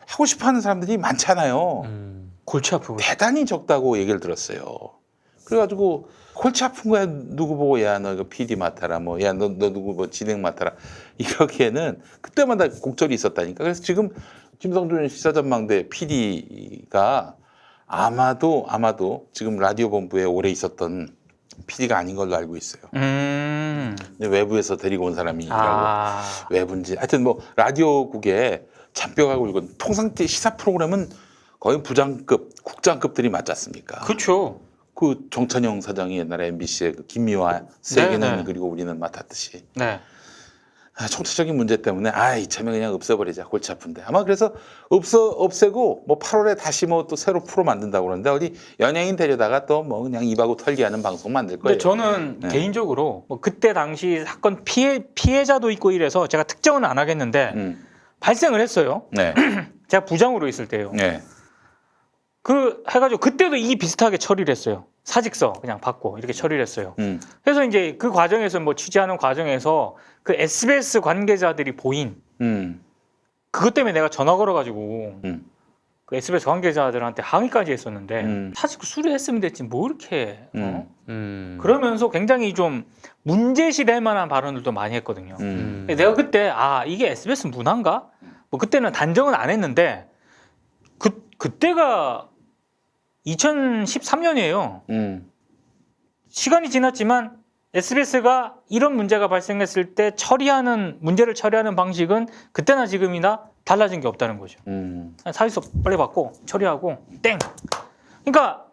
하고 싶어하는 사람들이 많잖아요. 골치 아프고. 대단히 적다고 얘기를 들었어요. 그래가지고 골치 아픈 거야 누구 보고 야 너 이거 PD 맡아라 뭐 야 너 누구 뭐 진행 맡아라 이러기에는 그때마다 곡절이 있었다니까. 그래서 지금 김성준 시사전망대 PD가 아마도 지금 라디오 본부에 오래 있었던 PD가 아닌 걸로 알고 있어요. 근데 외부에서 데리고 온 사람이라고 외부인지 하여튼 뭐 라디오국에 잔뼈가 굵은 통상태 시사 프로그램은 거의 부장급, 국장급들이 맞지 않습니까? 그렇죠. 그 정찬영 사장이 옛날에 MBC의 그 김미화 세계는 네. 그리고 우리는 맡았듯이 네. 총체적인 문제 때문에 이참에 그냥 없애버리자 골치 아픈데 아마 그래서 없애고 뭐 8월에 다시 뭐 또 새로 프로 만든다고 그러는데 어디 연예인 데려다가 또 뭐 그냥 입하고 털기하는 방송 만들 거예요. 근데 저는 네. 개인적으로 뭐 그때 당시 사건 피해자도 있고 이래서 제가 특정은 안 하겠는데 발생을 했어요. 네. 제가 부장으로 있을 때요. 네. 그 해가지고 그때도 이 비슷하게 처리를 했어요. 사직서 그냥 받고 이렇게 처리를 했어요. 그래서 이제 그 과정에서 뭐 취재하는 과정에서 그 SBS 관계자들이 보인 그것 때문에 내가 전화 걸어가지고 그 SBS 관계자들한테 항의까지 했었는데 사직 수리했으면 됐지 뭐 이렇게 그러면서 굉장히 좀 문제시될 만한 발언들도 많이 했거든요. 내가 그때 이게 SBS 문화인가? 뭐 그때는 단정은 안 했는데 그때가 2013년이에요. 시간이 지났지만 SBS가 이런 문제가 발생했을 때 문제를 처리하는 방식은 그때나 지금이나 달라진 게 없다는 거죠. 사직서 빨리 받고 처리하고 땡. 그러니까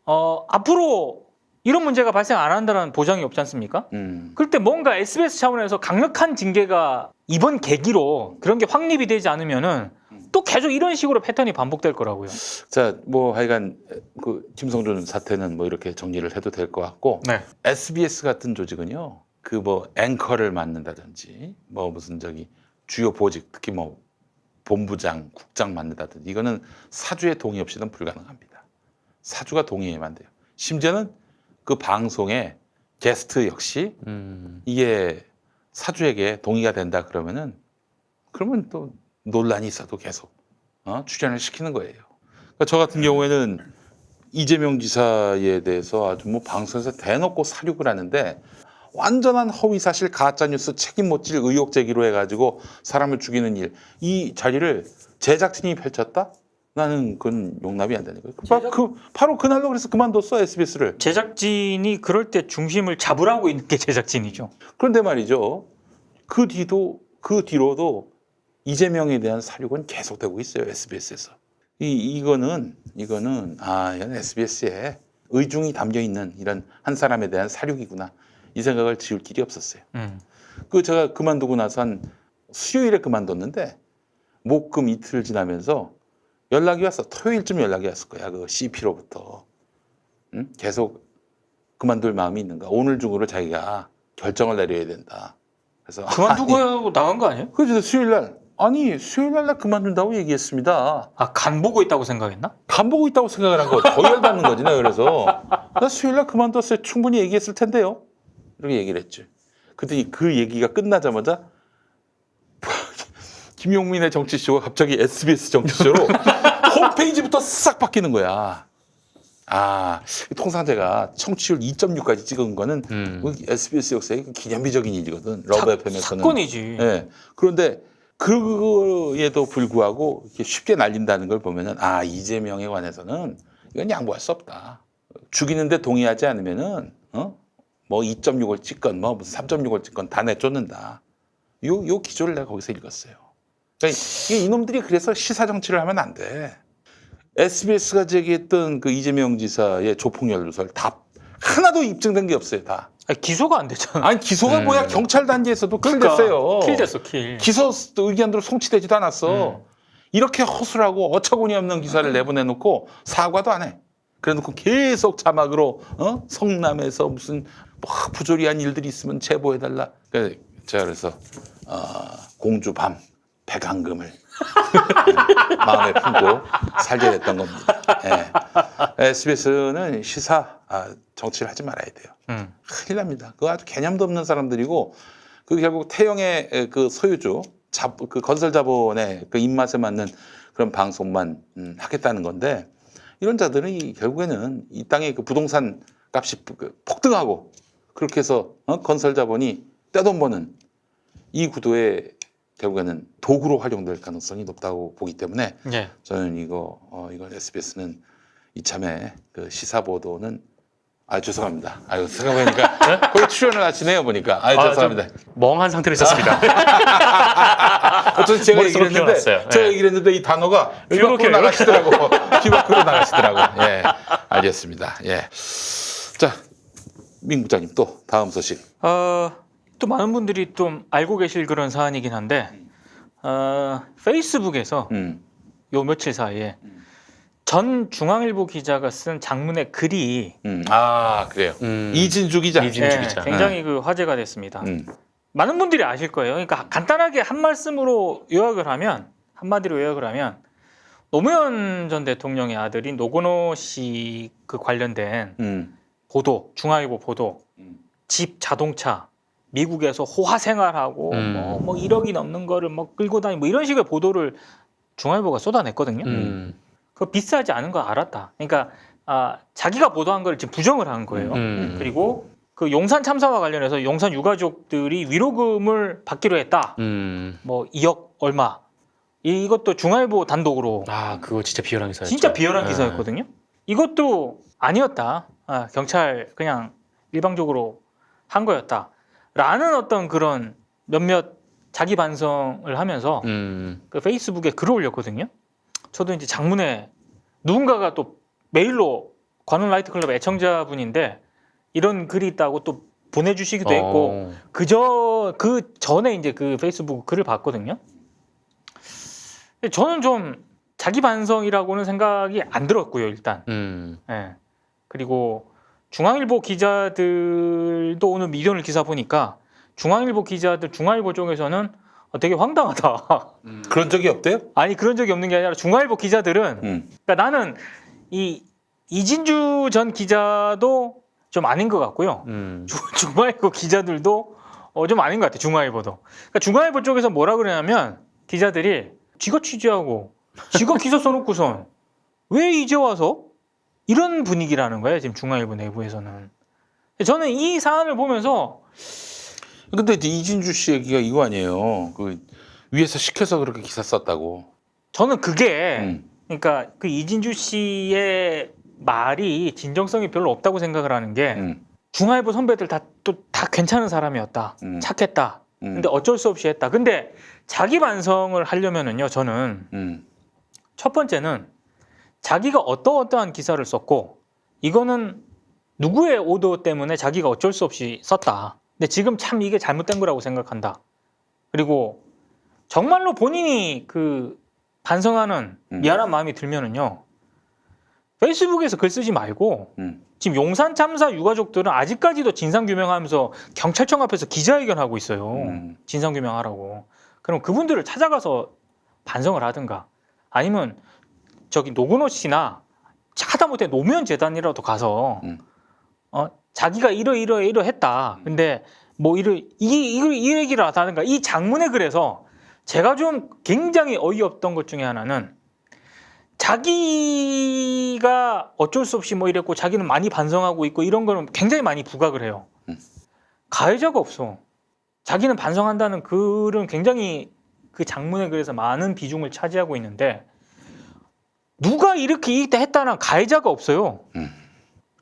앞으로 이런 문제가 발생 안 한다는 보장이 없지 않습니까? 그럴 때 뭔가 SBS 차원에서 강력한 징계가 이번 계기로 그런 게 확립이 되지 않으면은 또 계속 이런 식으로 패턴이 반복될 거라고요. 자, 뭐 하여간 그 김성준 사태는 뭐 이렇게 정리를 해도 될 것 같고 네. SBS 같은 조직은요. 그 뭐 앵커를 맡는다든지 뭐 무슨 주요 보직 특히 뭐 본부장, 국장 맡는다든지 이거는 사주의 동의 없이는 불가능합니다. 사주가 동의해야만 돼요. 심지어는 그 방송의 게스트 역시 이게 사주에게 동의가 된다 그러면 또 논란이 있어도 계속 출연을 시키는 거예요. 그러니까 저 같은 경우에는 이재명 지사에 대해서 아주 뭐 방송에서 대놓고 사륙을 하는데 완전한 허위 사실 가짜 뉴스 책임 못 질 의혹 제기로 해가지고 사람을 죽이는 일, 이 자리를 제작진이 펼쳤다? 나는 그건 용납이 안 되는 거예요. 바로 그날로 그래서 그만뒀어 SBS를. 제작진이 그럴 때 중심을 잡으라고 있는 게 제작진이죠. 그런데 말이죠. 그 뒤로도 이재명에 대한 사륙은 계속되고 있어요 SBS에서. 이거는 이건 SBS에 의중이 담겨 있는 이런 한 사람에 대한 사륙이구나 이 생각을 지울 길이 없었어요. 제가 그만두고 나서 한 수요일에 그만뒀는데 목금 이틀 지나면서 연락이 왔어. 토요일쯤 연락이 왔을 거야. 그 CP로부터 계속 그만둘 마음이 있는가. 오늘 중으로 자기가 결정을 내려야 된다. 그래서 그만두고 하고 나간 거 아니에요? 그래서 수요일 날 나 그만둔다고 얘기했습니다. 간 보고 있다고 생각했나? 간 보고 있다고 생각을 한 거 더 열받는 거지. 내가 그래서 나 수요일 날 그만뒀어요. 충분히 얘기했을 텐데요. 이렇게 얘기를 했지. 그랬더니 그 얘기가 끝나자마자 김용민의 정치쇼가 갑자기 SBS 정치쇼로 홈페이지부터 싹 바뀌는 거야. 통상 제가 청취율 2.6까지 찍은 거는 SBS 역사의 기념비적인 일이거든. 러브 FM에서는. 사건이지. 네. 그런데 그에도 불구하고 이렇게 쉽게 날린다는 걸 보면은 이재명에 관해서는 이건 양보할 수 없다. 죽이는데 동의하지 않으면은 뭐 2.6을 찍건 뭐 무슨 3.6을 찍건 다 내쫓는다. 요 기조를 내가 거기서 읽었어요. 그러니까 이놈들이 그래서 시사 정치를 하면 안 돼. SBS가 제기했던 그 이재명 지사의 조폭 연루설 다 하나도 입증된 게 없어요. 다. 기소가 안 되잖아. 아니 기소가 뭐야? 경찰 단계에서도 킬됐어요. 킬됐어, 킬. 기소 의견대로 송치되지도 않았어. 이렇게 허술하고 어처구니 없는 기사를 내보내놓고 사과도 안 해. 그래놓고 계속 자막으로 성남에서 무슨 뭐 부조리한 일들이 있으면 제보해달라. 제가 그래서 공주 밤 백안금을 마음에 품고 살게 됐던 겁니다. SBS는 시사 정치를 하지 말아야 돼요. 큰일 납니다. 그거 아주 개념도 없는 사람들이고 그 결국 태영의 그 소유주 그 건설 자본의 그 입맛에 맞는 그런 방송만 하겠다는 건데 이런 자들은 결국에는 이 땅의 그 부동산 값이 폭등하고 그렇게 해서 건설 자본이 떼돈 버는 이 구도에 결국에는 도구로 활용될 가능성이 높다고 보기 때문에 저는 이건 SBS는 이참에 그 시사 보도는 죄송합니다. 생각해보니까 거기 출연을 하시네요 보니까. 죄송합니다. 멍한 상태로 있었습니다. 어쩐지 제가 머릿속으로 얘기를 했는데 기억났어요. 제가 얘기를 했는데 이 단어가 귀 밖으로 나가시더라고. 귀 밖으로 나가시더라고. 알겠습니다. 자, 민 국장님 또 다음 소식. 또 많은 분들이 좀 알고 계실 그런 사안이긴 한데 페이스북에서 요 며칠 사이에 전 중앙일보 기자가 쓴 장문의 글이 그래요. 이진주 기자. 굉장히 그 화제가 됐습니다. 많은 분들이 아실 거예요. 그러니까 간단하게 한마디로 요약을 하면 노무현 전 대통령의 아들이 노건호 씨 그 관련된 보도, 중앙일보 보도, 집, 자동차, 미국에서 호화 생활하고 뭐 1억이 넘는 거를 뭐 끌고 다니고 뭐 이런 식의 보도를 중앙일보가 쏟아냈거든요. 그거 비싸지 않은 거 알았다. 그러니까 자기가 보도한 걸 지금 부정을 한 거예요. 그리고 그 용산 참사와 관련해서 용산 유가족들이 위로금을 받기로 했다. 뭐 2억 얼마. 이것도 중앙일보 단독으로. 그거 진짜 비열한 기사였죠. 진짜 비열한 기사였거든요. 이것도 아니었다. 경찰 그냥 일방적으로 한 거였다. 라는 어떤 그런 몇몇 자기 반성을 하면서 그 페이스북에 글을 올렸거든요. 저도 이제 장문에 누군가가 또 메일로 관훈 라이트클럽 애청자분인데 이런 글이 있다고 또 보내주시기도 했고 그 전에 이제 그 페이스북 글을 봤거든요. 저는 좀 자기 반성이라고는 생각이 안 들었고요, 일단. 그리고 중앙일보 기자들도 오늘 미디어오늘 기사 보니까 중앙일보 기자들 중앙일보 쪽에서는 되게 황당하다. 그런 적이 없대요? 아니 그런 적이 없는 게 아니라 중앙일보 기자들은 그러니까 나는 이 이진주 전 기자도 좀 아닌 것 같고요. 중앙일보 기자들도 좀 아닌 것 같아요. 중앙일보도. 그러니까 중앙일보 쪽에서 뭐라 그러냐면 기자들이 지가 취재하고 지가 기사 써놓고선 왜 이제 와서 이런 분위기라는 거예요. 지금 중앙일보 내부에서는. 저는 이 사안을 보면서 근데 이진주 씨 얘기가 이거 아니에요. 그 위에서 시켜서 그렇게 기사 썼다고. 저는 그게 그러니까 그 이진주 씨의 말이 진정성이 별로 없다고 생각을 하는 게 중앙일보 선배들 다 괜찮은 사람이었다. 착했다. 근데 어쩔 수 없이 했다. 근데 자기 반성을 하려면은요, 저는 첫 번째는 자기가 어떠한 기사를 썼고 이거는 누구의 오더 때문에 자기가 어쩔 수 없이 썼다. 근데 지금 참 이게 잘못된 거라고 생각한다. 그리고 정말로 본인이 그 반성하는 미안한 마음이 들면은요, 페이스북에서 글 쓰지 말고 지금 용산 참사 유가족들은 아직까지도 진상규명하면서 경찰청 앞에서 기자회견하고 있어요. 진상규명하라고. 그럼 그분들을 찾아가서 반성을 하든가 아니면 저기 노건호 씨나 하다못해 노무현 재단이라도 가서 자기가 이러했다. 근데 뭐 이 얘기를 하다든가 이 장문에 그래서 제가 좀 굉장히 어이없던 것 중에 하나는 자기가 어쩔 수 없이 뭐 이랬고 자기는 많이 반성하고 있고 이런 거는 굉장히 많이 부각을 해요. 가해자가 없어. 자기는 반성한다는 글은 굉장히 그 장문에 그래서 많은 비중을 차지하고 있는데 누가 이렇게 했다는 가해자가 없어요.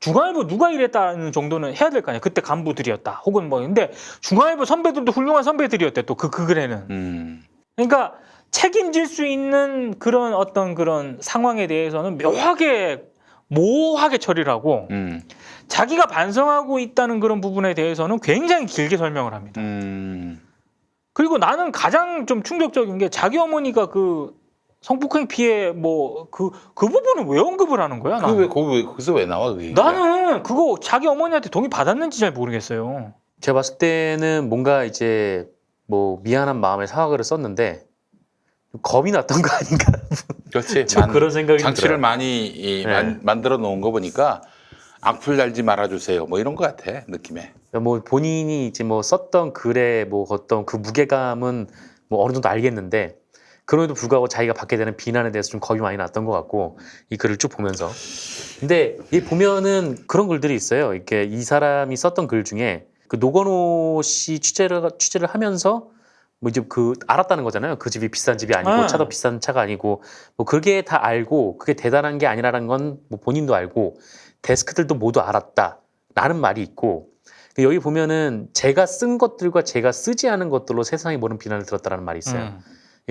중앙일보 누가 이랬다는 정도는 해야 될 거 아니야. 그때 간부들이었다. 혹은 뭐 근데 중앙일보 선배들도 훌륭한 선배들이었대. 또 그 글에는. 그러니까 책임질 수 있는 그런 어떤 그런 상황에 대해서는 묘하게 모호하게 처리를 하고 자기가 반성하고 있다는 그런 부분에 대해서는 굉장히 길게 설명을 합니다. 그리고 나는 가장 좀 충격적인 게 자기 어머니가 그 성폭행 피해 뭐 그 부분은 왜 언급을 하는 거야? 나는. 거기서 왜 나와 그게? 나는 그거 자기 어머니한테 동의 받았는지 잘 모르겠어요. 제가 봤을 때는 뭔가 이제 뭐 미안한 마음에 사과글을 썼는데 겁이 났던 거 아닌가? 그렇지. 좀 그런 생각이 장치를 들어요. 많이 네. 만들어 놓은 거 보니까 악플 달지 말아주세요. 뭐 이런 거 같아 느낌에. 뭐 본인이 이제 뭐 썼던 글의 뭐 어떤 그 무게감은 뭐 어느 정도 알겠는데 그럼에도 불구하고 자기가 받게 되는 비난에 대해서 좀 겁이 많이 났던 것 같고 이 글을 쭉 보면서 근데 이 보면은 그런 글들이 있어요. 이렇게 이 사람이 썼던 글 중에 그 노건호 씨 취재를 하면서 뭐 이제 그 알았다는 거잖아요. 그 집이 비싼 집이 아니고 차도 비싼 차가 아니고 뭐 그게 다 알고 그게 대단한 게 아니라는 건 뭐 본인도 알고 데스크들도 모두 알았다라는 말이 있고 여기 보면은 제가 쓴 것들과 제가 쓰지 않은 것들로 세상에 모르는 비난을 들었다라는 말이 있어요.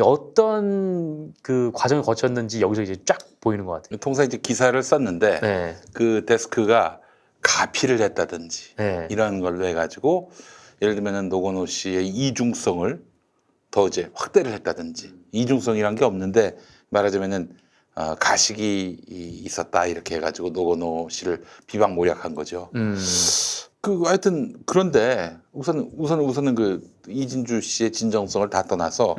어떤 그 과정을 거쳤는지 여기서 이제 쫙 보이는 것 같아요. 통상 이제 기사를 썼는데 네. 그 데스크가 가피를 했다든지 네. 이런 걸로 해가지고 예를 들면은 노건호 씨의 이중성을 더 이제 확대를 했다든지 이중성이란 게 없는데 말하자면은 가식이 있었다 이렇게 해가지고 노건호 씨를 비방모략한 거죠. 그 하여튼 그런데 우선은 그 이진주 씨의 진정성을 다 떠나서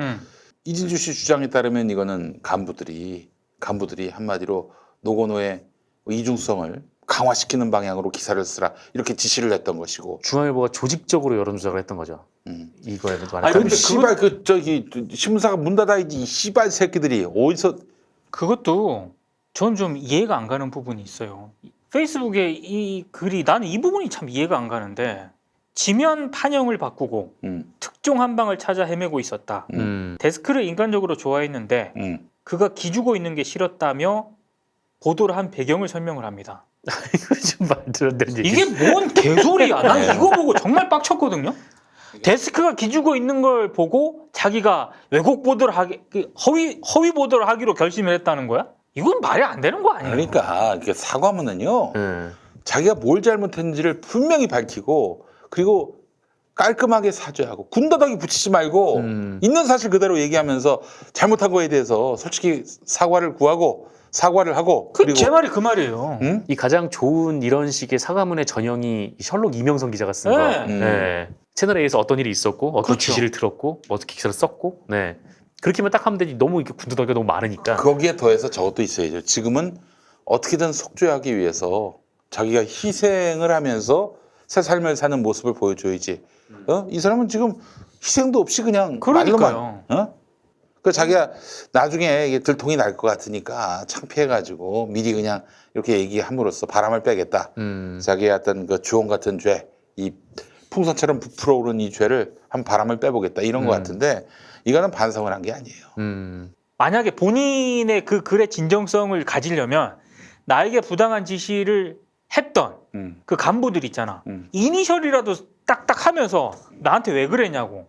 이진주 씨 주장에 따르면 이거는 간부들이 한마디로 노건호의 이중성을 강화시키는 방향으로 기사를 쓰라 이렇게 지시를 했던 것이고 중앙일보가 조직적으로 여론 조작을 했던 거죠. 이거에 아니 근데 씨발 그 저기 신문사가 문 닫아야지 이 씨발 새끼들이 어디서 그것도 전 좀 이해가 안 가는 부분이 있어요. 페이스북에 이 글이 나는 이 부분이 참 이해가 안 가는데 지면 판형을 바꾸고 특종 한 방을 찾아 헤매고 있었다. 데스크를 인간적으로 좋아했는데 그가 기죽어 있는 게 싫었다며 보도를 한 배경을 설명을 합니다. 이거 좀 말도 안 되는 얘기. 이게 뭔 개소리야. 난 이거 보고 정말 빡쳤거든요. 데스크가 기죽어 있는 걸 보고 자기가 왜곡 보도를 허위 보도를 하기로 결심을 했다는 거야? 이건 말이 안 되는 거 아니에요? 그러니까 이게 사과문은요 자기가 뭘 잘못했는지를 분명히 밝히고 그리고 깔끔하게 사죄하고 군더더기 붙이지 말고 있는 사실 그대로 얘기하면서 잘못한 거에 대해서 솔직히 사과를 하고 그리고 제 말이 그 말이에요. 이 가장 좋은 이런 식의 사과문의 전형이 셜록 이명성 기자가 쓴 거. 네. 채널 A에서 어떤 일이 있었고 어떤 그렇죠. 지시를 들었고 어떻게 기사를 썼고 네. 그렇게만 딱 하면 되지 너무 이렇게 군더더기가 너무 많으니까 거기에 더해서 저것도 있어야죠. 지금은 어떻게든 속죄하기 위해서 자기가 희생을 하면서 새 삶을 사는 모습을 보여줘야지. 이 사람은 지금 희생도 없이 그냥 그러니까요. 말로만. 그 자기가 나중에 이게 들통이 날 것 같으니까 창피해가지고 미리 그냥 이렇게 얘기함으로써 바람을 빼겠다. 자기의 어떤 그 주홍 같은 죄, 이 풍선처럼 부풀어 오른 이 죄를 한 바람을 빼보겠다 이런 것 같은데 이거는 반성을 한 게 아니에요. 만약에 본인의 그 글의 진정성을 가지려면 나에게 부당한 지시를 했던 그 간부들 있잖아. 이니셜이라도 딱딱 하면서 나한테 왜 그랬냐고.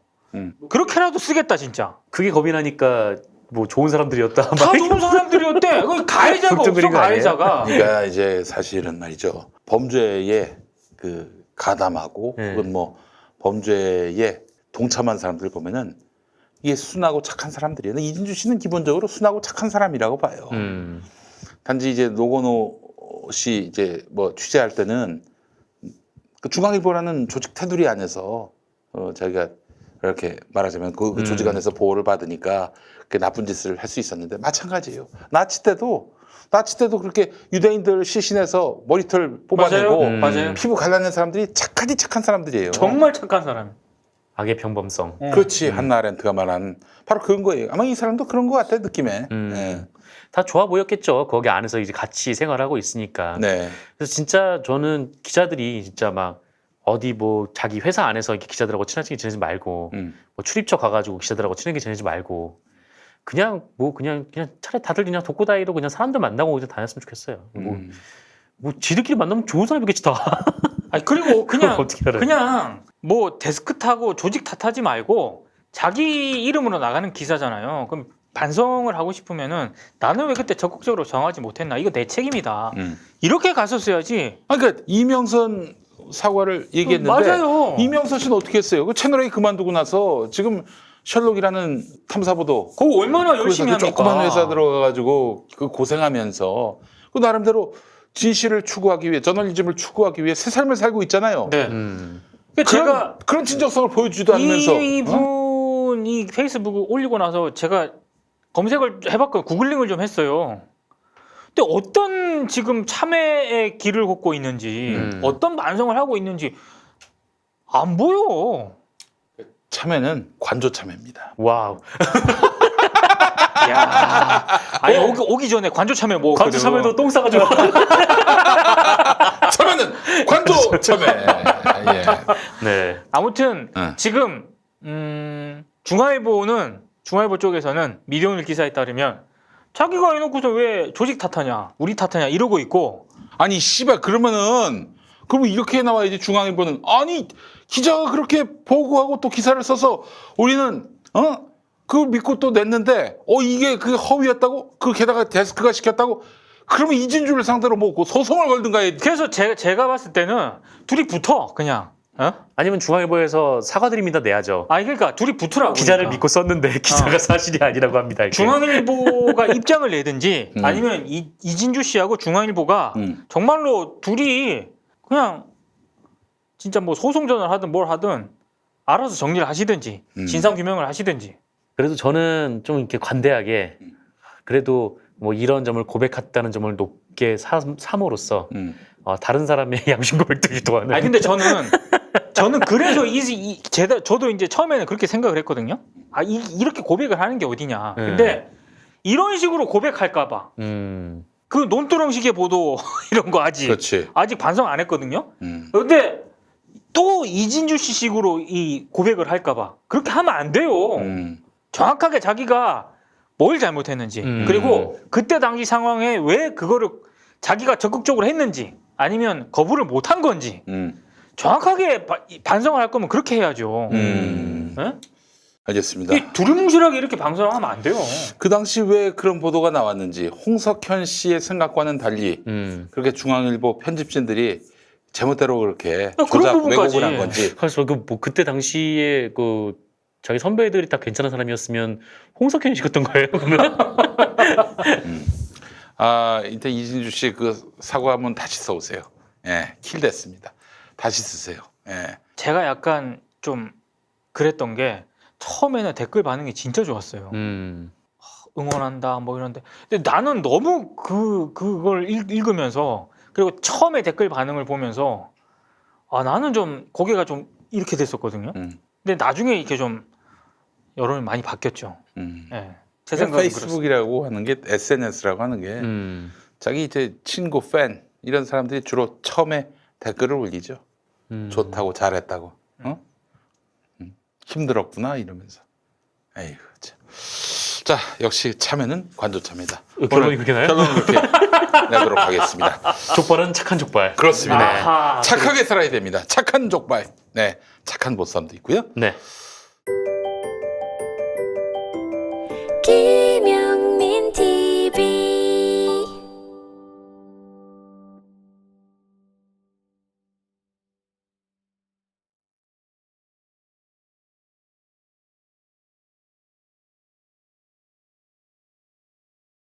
그렇게라도 쓰겠다 진짜. 그게 겁이 나니까 뭐 좋은 사람들이었다. 다 좋은 사람들이었대. 그 가해자가 걱정 없어 그린 거 아니에요? 가해자가. 그러니까 이제 사실은 말이죠. 범죄에 그 가담하고 네. 혹은 뭐 범죄에 동참한 사람들 보면은 이게 순하고 착한 사람들이에요. 이진주 씨는 기본적으로 순하고 착한 사람이라고 봐요. 단지 이제 노건호 씨 이제 뭐 취재할 때는 그 중앙일보라는 조직 테두리 안에서 자기가 이렇게 말하자면 그 조직 안에서 보호를 받으니까 그 나쁜 짓을 할 수 있었는데 마찬가지예요. 나치 때도 그렇게 유대인들 시신에서 머리털 뽑아내고 맞아요. 피부 갈라낸 사람들이 착한 사람들이에요. 정말 착한 사람. 악의 평범성. 그렇지. 한나 아렌트가 말한 바로 그런 거예요. 아마 이 사람도 그런 것 같아 느낌에. 다 좋아 보였겠죠. 거기 안에서 이제 같이 생활하고 있으니까. 네. 그래서 진짜 저는 기자들이 진짜 막 어디 뭐 자기 회사 안에서 이렇게 기자들하고 친하게 지내지 말고 뭐 출입처 가가지고 기자들하고 친하게 지내지 말고 그냥 차라리 다들 그냥 독고다이로 그냥 사람들 만나고 그냥 다녔으면 좋겠어요. 뭐 지들끼리 만나면 좋은 사람이겠지 다. 아니 그리고 그냥 어떻게 알아요? 그냥 뭐 데스크 타고 조직 탓하지 말고 자기 이름으로 나가는 기사잖아요. 그럼 반성을 하고 싶으면은 나는 왜 그때 적극적으로 정하지 못했나? 이거 내 책임이다. 이렇게 갔었어야지. 그러니까 이명선 사과를 얘기했는데 맞아요. 이명선 씨는 어떻게 했어요? 그 채널A 그만두고 나서 지금 셜록이라는 탐사보도 그거 얼마나 열심히 그래서 합니까? 조그만 회사 들어가가지고 그 고생하면서 그 나름대로 진실을 추구하기 위해 저널리즘을 추구하기 위해 새 삶을 살고 있잖아요. 네. 그런, 제가 그런 진정성을 보여주지도 않으면서 이분이 페이스북을 올리고 나서 제가 검색을 해봤고 구글링을 좀 했어요. 근데 어떤 지금 참회의 길을 걷고 있는지 어떤 반성을 하고 있는지 안 보여. 참회는 관조 참회입니다. 와우. 야, 아니 오기 전에 관조 참회 뭐 관주 참여도 똥 싸가지고. 참회는 관조 참회. 예. 네. 아무튼 응. 지금 중앙일보 쪽에서는 미디어오늘 기사에 따르면 자기가 해놓고서 왜 조직 탓하냐, 우리 탓하냐 이러고 있고. 아니 씨발 그러면은 그럼 이렇게 나와야지. 중앙일보는 아니 기자가 그렇게 보고하고 또 기사를 써서 우리는 그걸 믿고 또 냈는데 이게 그 허위였다고? 그 게다가 데스크가 시켰다고? 그러면 이진주를 상대로 뭐 소송을 걸든가 해야지. 그래서 제가 봤을 때는 둘이 붙어 그냥. 아니면 중앙일보에서 사과드립니다 내야죠. 아니 그러니까 둘이 붙으라고. 기자를 그러니까. 믿고 썼는데 기사가 사실이 아니라고 합니다. 이렇게. 중앙일보가 입장을 내든지 아니면 이진주 씨하고 중앙일보가 정말로 둘이 그냥 진짜 뭐 소송 전을 하든 뭘 하든 알아서 정리를 하시든지 진상 규명을 하시든지. 그래도 저는 좀 이렇게 관대하게 그래도 뭐 이런 점을 고백했다는 점을 높게 삼으로써 다른 사람의 양심 고백도 유도하는. 아니 근데 저는 그래서 저도 이제 처음에는 그렇게 생각을 했거든요. 이렇게 고백을 하는 게 어디냐. 근데 이런 식으로 고백할까봐 그 논두렁식의 보도 이런 거 그렇지. 아직 반성 안 했거든요. 근데 또 이진주 씨 식으로 이 고백을 할까봐 그렇게 하면 안 돼요. 정확하게 자기가 뭘 잘못했는지 그리고 그때 당시 상황에 왜 그거를 자기가 적극적으로 했는지 아니면 거부를 못한 건지 정확하게 반성을 할 거면 그렇게 해야죠. 네? 알겠습니다. 이 두루뭉실하게 이렇게 방송하면 안 돼요. 그 당시 왜 그런 보도가 나왔는지 홍석현 씨의 생각과는 달리 그렇게 중앙일보 편집진들이 제멋대로 그렇게 그런 조작 부분까지. 왜곡을 한 건지. 그래서 뭐 그때 당시에 그 자기 선배들이 다 괜찮은 사람이었으면 홍석현이 시켰던 거예요. 그러면 일단 이진주 씨 그 사과 한번 다시 써오세요. 예, 킬 됐습니다. 다시 쓰세요. 예. 제가 약간 좀 그랬던 게 처음에는 댓글 반응이 진짜 좋았어요. 응원한다 뭐 이런데 근데 나는 너무 그걸 읽으면서 그리고 처음에 댓글 반응을 보면서 나는 좀 고개가 좀 이렇게 됐었거든요. 근데 나중에 이렇게 좀 여론이 많이 바뀌었죠. 예. 제 생각은 페이스북이라고 하는 게 SNS라고 하는 게 자기 이제 친구, 팬 이런 사람들이 주로 처음에 댓글을 올리죠. 좋다고 잘했다고. 힘들었구나 이러면서. 에이구 참. 자 역시 참여는 관조참이다. 결론이 그렇게 나요? 결론은 그렇게 내도록 하겠습니다. 족발은 착한 족발. 그렇습니다. 아하, 착하게 살아야 됩니다. 착한 족발. 네, 착한 보쌈도 있고요. 네. 김영